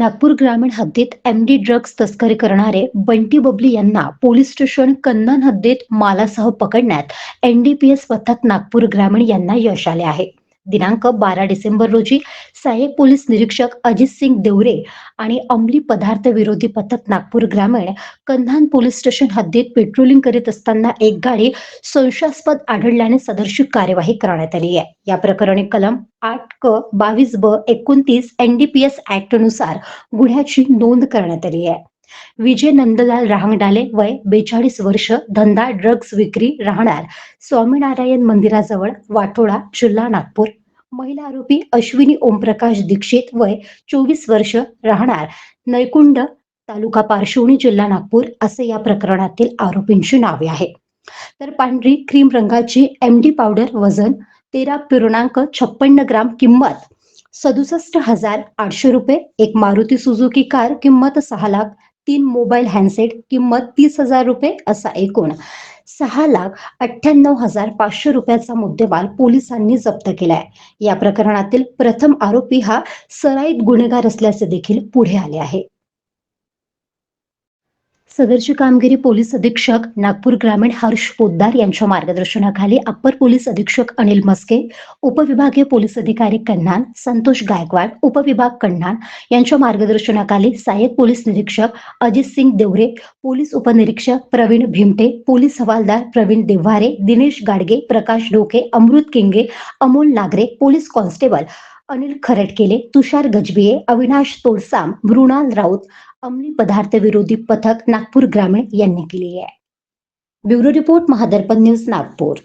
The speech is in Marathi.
नागपूर ग्रामीण हद्दीत एमडी ड्रग्ज तस्करी करणारे बंटी बबली यांना पोलीस स्टेशन कन्नन हद्दीत मालासह पकडण्यात एनडीपीएस पथक नागपूर ग्रामीण यांना यश आले आहे. दिनांक 12 डिसेंबर रोजी सहाय्यक पोलीस निरीक्षक अजित सिंग देवरे आणि अंमली पदार्थ विरोधी पथक नागपूर ग्रामीण कन्हान पोलीस स्टेशन हद्दीत पेट्रोलिंग करीत असताना एक गाडी संशयास्पद आढळल्याने सदरची कार्यवाही करण्यात आली आहे. या प्रकरणी कलम 8 क 22 ब 29 एनडीपीएस ऍक्ट नुसार गुन्ह्याची नोंद करण्यात आली आहे. विजय नंदलाल राहंगडाले वय 42 वर्ष, धंदा ड्रग्ज विक्री, राहणार स्वामीनारायण मंदिराजवळ, वाठोडा, जिल्हा नागपूर. महिला आरोपी अश्विनी ओमप्रकाश दीक्षित वय 24 वर्ष, राहणार नयकुंड, तालुका पारशिवनी, जिल्हा नागपूर असे या प्रकरणातील आरोपींची नावे आहेत. तर पांढरी क्रीम रंगाची एमडी पावडर वजन 13.56 ग्राम, किंमत 67,800 रुपये, एक मारुती सुझुकी कार किंमत 6 लाख, 3 मोबाईल हँडसेट किंमत 30,000 रुपये असा एकूण 6,98,500 रुपयाचा मुद्देमाल पोलिसांनी जप्त केलाय. या प्रकरणातील प्रथम आरोपी हा सराईत गुन्हेगार असल्याचे देखील पुढे आले आहे. सदरची कामगिरी पोलीस अधीक्षक नागपूर ग्रामीण हर्ष पोद्दार यांच्या मार्गदर्शनाखाली अप्पर पोलीस अधीक्षक अनिल मस्के, उपविभागीय पोलीस अधिकारी कन्हान संतोष गायकवाड, उपविभाग कन्हान यांच्या मार्गदर्शनाखाली सहाय्यक पोलीस निरीक्षक अजित सिंग देवरे, पोलीस उपनिरीक्षक प्रवीण भीमटे, पोलीस हवालदार प्रवीण देव्हारे, दिनेश गाडगे, प्रकाश डोके, अमृत किंगे, अमोल नागरे, पोलीस कॉन्स्टेबल अनिल खरटकेले, तुषार गजबिये, अविनाश तोडसाम, मृणाल राऊत, अंमली पदार्थ विरोधी पथक नागपूर ग्रामीण यांनी केली आहे. Bureau report, Mahadarpan news, Nagpur.